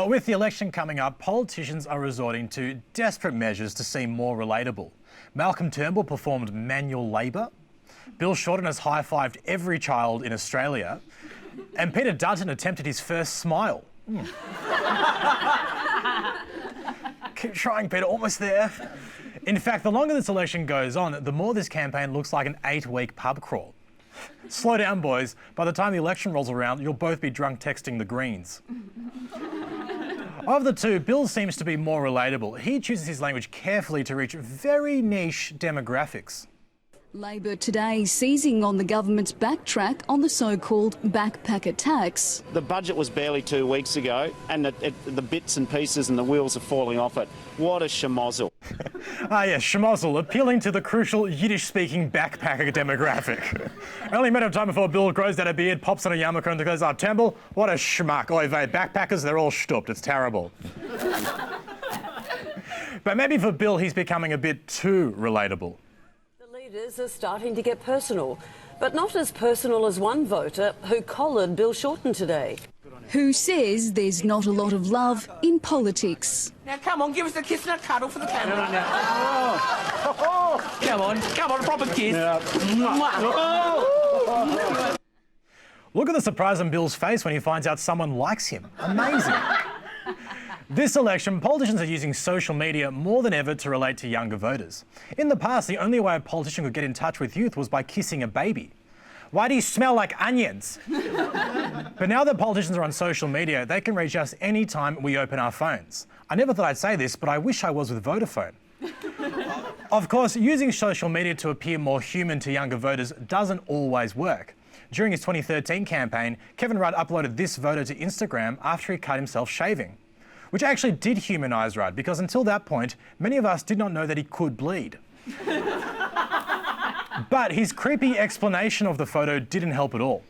Well, with the election coming up, politicians are resorting to desperate measures to seem more relatable. Malcolm Turnbull performed manual labour. Bill Shorten has high-fived every child in Australia. And Peter Dutton attempted his first smile. Keep trying, Peter, almost there. In fact, the longer this election goes on, the more this campaign looks like an 8-week pub crawl. Slow down, boys. By the time the election rolls around, you'll both be drunk texting the Greens. Of the two, Bill seems to be more relatable. He chooses his language carefully to reach very niche demographics. Labor today seizing on the government's backtrack on the so-called backpacker tax. The budget was barely 2 weeks ago and the bits and pieces and the wheels are falling off it. What a schmozzle. Yes, schmozzle, appealing to the crucial Yiddish-speaking backpacker demographic. Only a matter of time before Bill grows out a beard, pops on a yarmulke and goes, "Oh, Turnbull, what a schmuck. Oy vey, backpackers, they're all stooped. It's terrible." But maybe for Bill, he's becoming a bit too relatable. Leaders are starting to get personal, but not as personal as one voter who collared Bill Shorten today. Who says there's not a lot of love in politics. Now, come on, give us a kiss and a cuddle for the camera. Come on, a proper kiss. Look at the surprise on Bill's face when he finds out someone likes him. Amazing. This election, politicians are using social media more than ever to relate to younger voters. In the past, the only way a politician could get in touch with youth was by kissing a baby. "Why do you smell like onions?" But now that politicians are on social media, they can reach us any time we open our phones. I never thought I'd say this, but I wish I was with Vodafone. Of course, using social media to appear more human to younger voters doesn't always work. During his 2013 campaign, Kevin Rudd uploaded this photo to Instagram after he cut himself shaving, which actually did humanise Rudd, because until that point, many of us did not know that he could bleed. But his creepy explanation of the photo didn't help at all.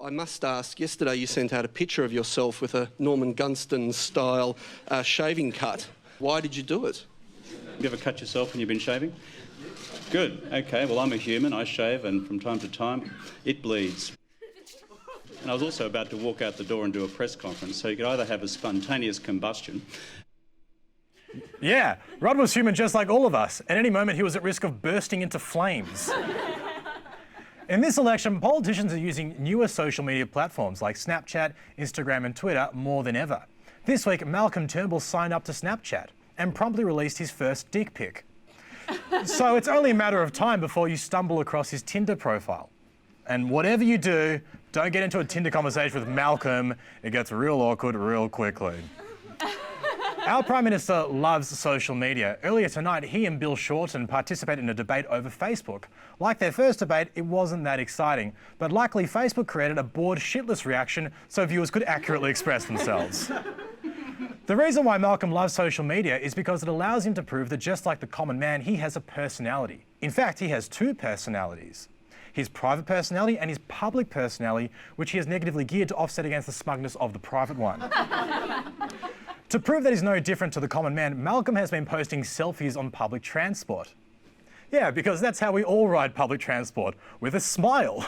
I must ask, yesterday you sent out a picture of yourself with a Norman Gunston-style shaving cut. Why did you do it? You ever cut yourself when you've been shaving? Good, okay, well I'm a human, I shave and from time to time it bleeds. And I was also about to walk out the door and do a press conference, so you could either have a spontaneous combustion. Yeah, Rudd was human just like all of us. At any moment, he was at risk of bursting into flames. In this election, politicians are using newer social media platforms like Snapchat, Instagram and Twitter more than ever. This week, Malcolm Turnbull signed up to Snapchat and promptly released his first dick pic. So it's only a matter of time before you stumble across his Tinder profile. And whatever you do, don't get into a Tinder conversation with Malcolm. It gets real awkward real quickly. Our Prime Minister loves social media. Earlier tonight, he and Bill Shorten participated in a debate over Facebook. Like their first debate, it wasn't that exciting, but luckily Facebook created a bored, shitless reaction so viewers could accurately express themselves. The reason why Malcolm loves social media is because it allows him to prove that just like the common man, he has a personality. In fact, he has two personalities. His private personality and his public personality, which he has negatively geared to offset against the smugness of the private one. To prove that he's no different to the common man, Malcolm has been posting selfies on public transport. Yeah, because that's how we all ride public transport, with a smile.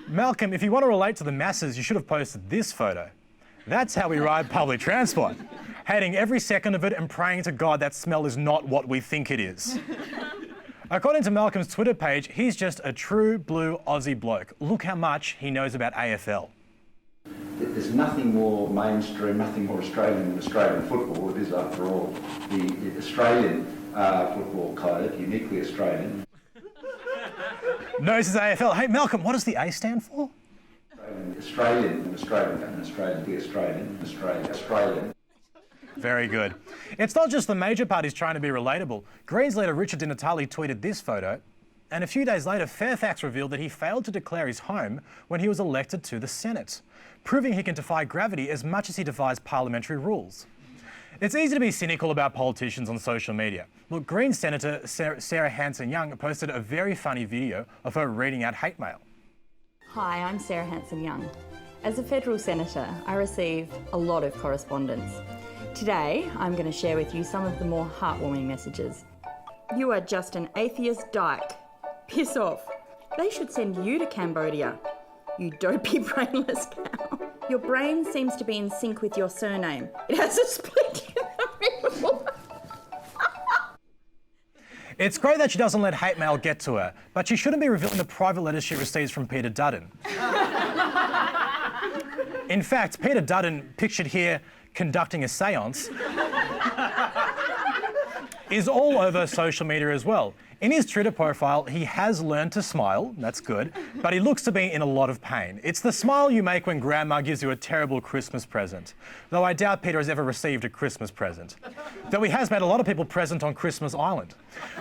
Malcolm, if you want to relate to the masses, you should have posted this photo. That's how we ride public transport. Hating every second of it and praying to God that smell is not what we think it is. According to Malcolm's Twitter page, he's just a true blue Aussie bloke. Look how much he knows about AFL. There's nothing more mainstream, nothing more Australian than Australian football. It is, after all, the Australian football code, uniquely Australian. Knows his AFL. Hey, Malcolm, what does the A stand for? Australian. Very good. It's not just the major parties trying to be relatable. Greens leader Richard Di Natale tweeted this photo, and a few days later, Fairfax revealed that he failed to declare his home when he was elected to the Senate, proving he can defy gravity as much as he defies parliamentary rules. It's easy to be cynical about politicians on social media. Look, Greens Senator Sarah Hanson-Young posted a very funny video of her reading out hate mail. Hi, I'm Sarah Hanson-Young. As a federal senator, I receive a lot of correspondence. Today, I'm going to share with you some of the more heartwarming messages. You are just an atheist dyke. Piss off. They should send you to Cambodia. You dopey brainless cow. Your brain seems to be in sync with your surname. It has a split in the middle. It's great that she doesn't let hate mail get to her, but she shouldn't be revealing the private letters she receives from Peter Dutton. In fact, Peter Dutton, pictured here conducting a séance, is all over social media as well. In his Twitter profile, he has learned to smile, that's good, but he looks to be in a lot of pain. It's the smile you make when grandma gives you a terrible Christmas present. Though I doubt Peter has ever received a Christmas present. Though he has made a lot of people present on Christmas Island.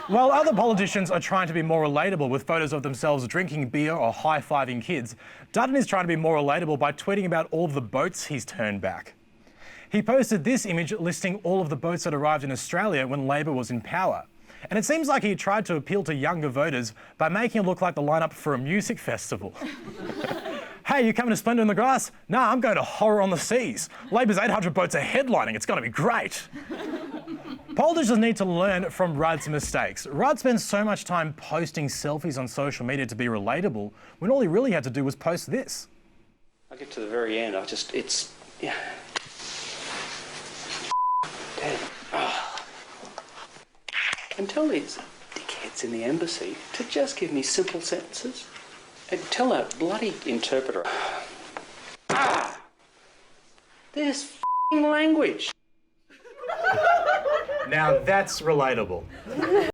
While other politicians are trying to be more relatable with photos of themselves drinking beer or high-fiving kids, Dutton is trying to be more relatable by tweeting about all of the boats he's turned back. He posted this image listing all of the boats that arrived in Australia when Labor was in power. And it seems like he tried to appeal to younger voters by making it look like the lineup for a music festival. Hey, you coming to Splendour in the Grass? Nah, I'm going to Horror on the Seas. Labor's 800 boats are headlining. It's going to be great. Politicians need to learn from Rudd's mistakes. Rudd spends so much time posting selfies on social media to be relatable when all he really had to do was post this. I get to the very end, yeah. Dead. Oh. And tell these dickheads in the embassy to just give me simple sentences. And tell that bloody interpreter. This f***ing language. Now that's relatable.